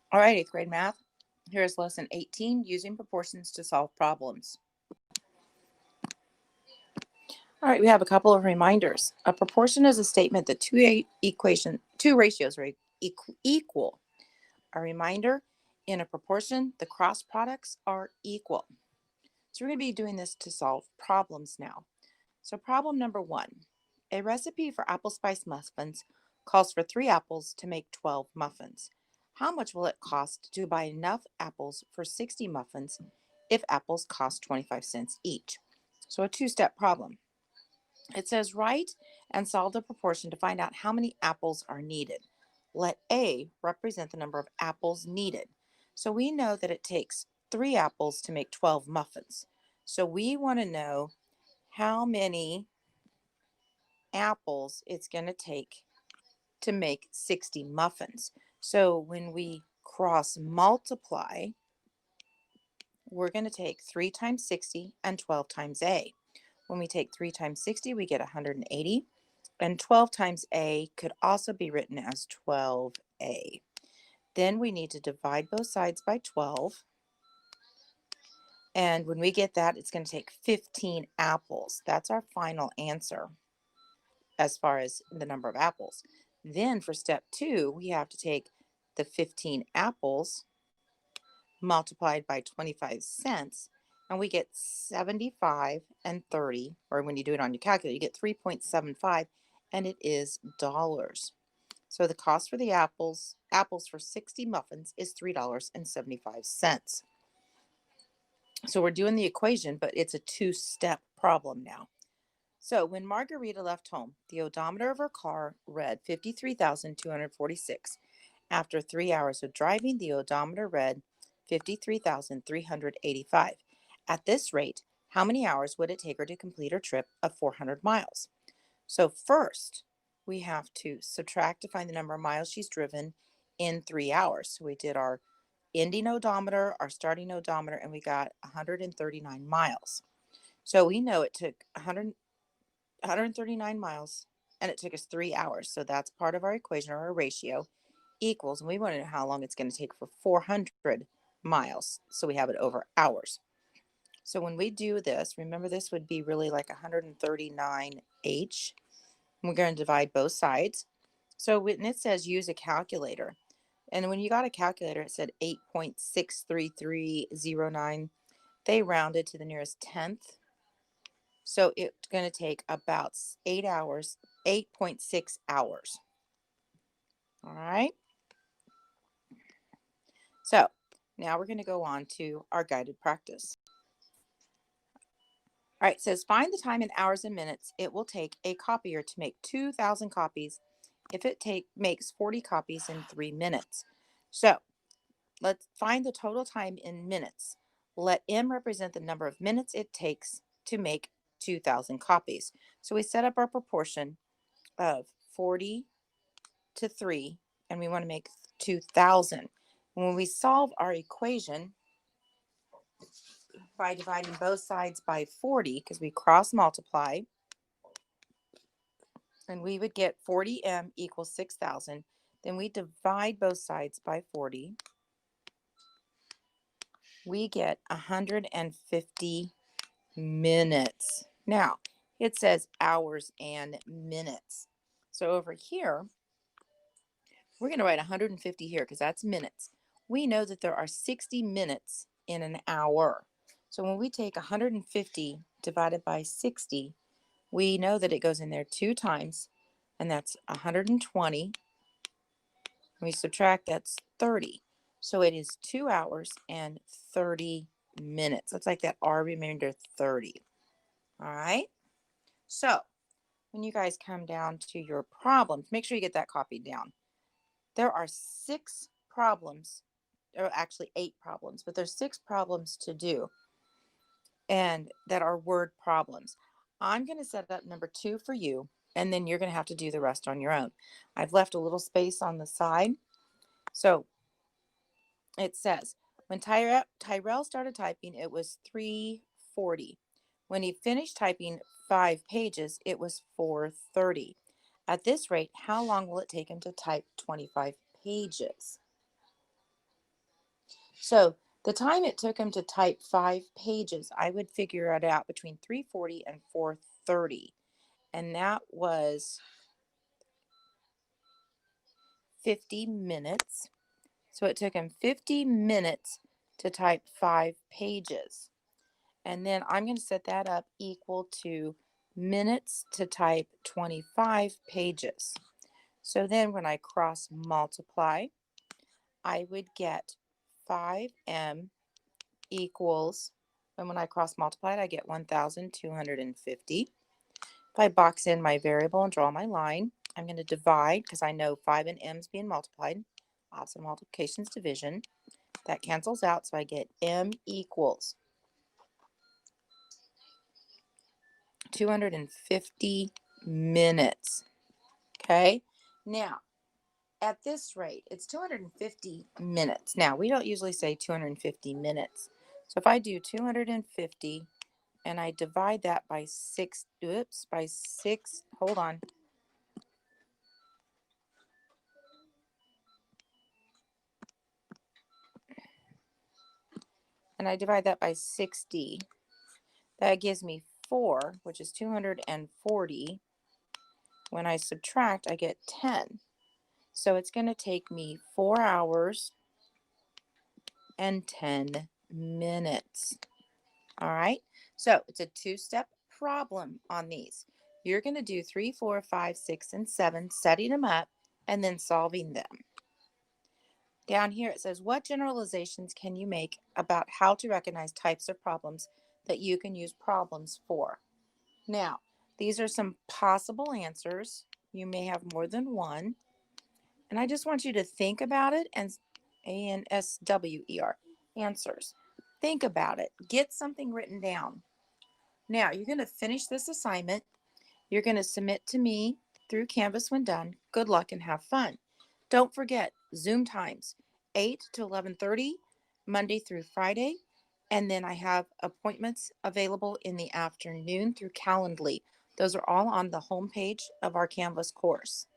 All right, eighth grade math. Here's lesson 18, using proportions to solve problems. All right, we have a couple of reminders. A proportion is a statement that two ratios are equal. A reminder, in a proportion, the cross products are equal. So we're going to be doing this to solve problems now. So problem number 1, a recipe for apple spice muffins calls for 3 apples to make 12 muffins. How much will it cost to buy enough apples for 60 muffins if apples cost 25 cents each? So a two-step problem. It says write and solve the proportion to find out how many apples are needed. Let A represent the number of apples needed. So we know that it takes 3 apples to make 12 muffins. So we want to know how many apples it's going to take to make 60 muffins. So when we cross multiply, we're going to take 3 times 60 and 12 times A. When we take 3 times 60, we get 180. And 12 times A could also be written as 12A. Then we need to divide both sides by 12. And when we get that, it's going to take 15 apples. That's our final answer as far as the number of apples. Then for step 2, we have to take the 15 apples multiplied by 25 cents, and we get 75 and 30, or when you do it on your calculator, you get 3.75, and it is dollars. So the cost for the apples for 60 muffins is $3.75. So we're doing the equation, but it's a two-step problem now. So when Margarita left home, the odometer of her car read 53,246. After 3 hours of driving, the odometer read 53,385. At this rate, how many hours would it take her to complete her trip of 400 miles? So first, we have to subtract to find the number of miles she's driven in 3 hours. So we did our ending odometer, our starting odometer, and we got 139 miles. So we know it took 139 miles and it took us 3 hours. So that's part of our equation, or our ratio, equals, and we want to know how long it's going to take for 400 miles. So we have it over hours. So when we do this, remember this would be really like 139H. We're going to divide both sides. So when it says use a calculator, and when you got a calculator, it said 8.63309. They rounded to the nearest tenth. So it's going to take about 8 hours, 8.6 hours. All right. So now we're going to go on to our guided practice. All right, it says find the time in hours and minutes it will take a copier to make 2,000 copies if it makes 40 copies in 3 minutes. So let's find the total time in minutes. Let M represent the number of minutes it takes to make 2,000 copies. So we set up our proportion of 40 to 3, and we want to make 2,000. When we solve our equation by dividing both sides by 40, because we cross multiply, and we would get 40M equals 6,000. Then we divide both sides by 40. We get 150 minutes. Now, it says hours and minutes. So over here, we're going to write 150 here because that's minutes. We know that there are 60 minutes in an hour. So when we take 150 divided by 60, we know that it goes in there 2 times, and that's 120. We subtract, that's 30. So it is 2 hours and 30 minutes. Let's like that R remainder 30. All right. So when you guys come down to your problems, make sure you get that copied down. There are 6 problems, or actually 8 problems, but there's 6 problems to do, and that are word problems. I'm going to set up number 2 for you, and then you're going to have to do the rest on your own. I've left a little space on the side. So it says, when Tyrell started typing, it was 3:40. When he finished typing 5 pages, it was 4:30. At this rate, how long will it take him to type 25 pages? So the time it took him to type 5 pages, I would figure it out between 3:40 and 4:30. And that was 50 minutes. So it took him 50 minutes to type 5 pages. And then I'm going to set that up equal to minutes to type 25 pages. So then when I cross multiply, I would get 5m equals, and when I cross multiply it, I get 1,250. If I box in my variable and draw my line, I'm going to divide because I know 5 and m is being multiplied. Lots of multiplications, division. That cancels out, so I get m equals 250 minutes. Okay, now at this rate, it's 250 minutes. Now, we don't usually say 250 minutes. So if I do 250 and I divide that by 6, hold on. And I divide that by 60, that gives me 4, which is 240. When I subtract, I get 10. So it's going to take me 4 hours and 10 minutes. All right. So it's a two-step problem on these. You're going to do 3, 4, 5, 6, and 7, setting them up and then solving them. Down here it says, what generalizations can you make about how to recognize types of problems that you can use problems for? Now, these are some possible answers. You may have more than one. And I just want you to think about it, and ANSWER, answers. Think about it. Get something written down. Now, you're going to finish this assignment. You're going to submit to me through Canvas when done. Good luck and have fun. Don't forget Zoom times, 8 to 11:30, Monday through Friday. And then I have appointments available in the afternoon through Calendly. Those are all on the homepage of our Canvas course.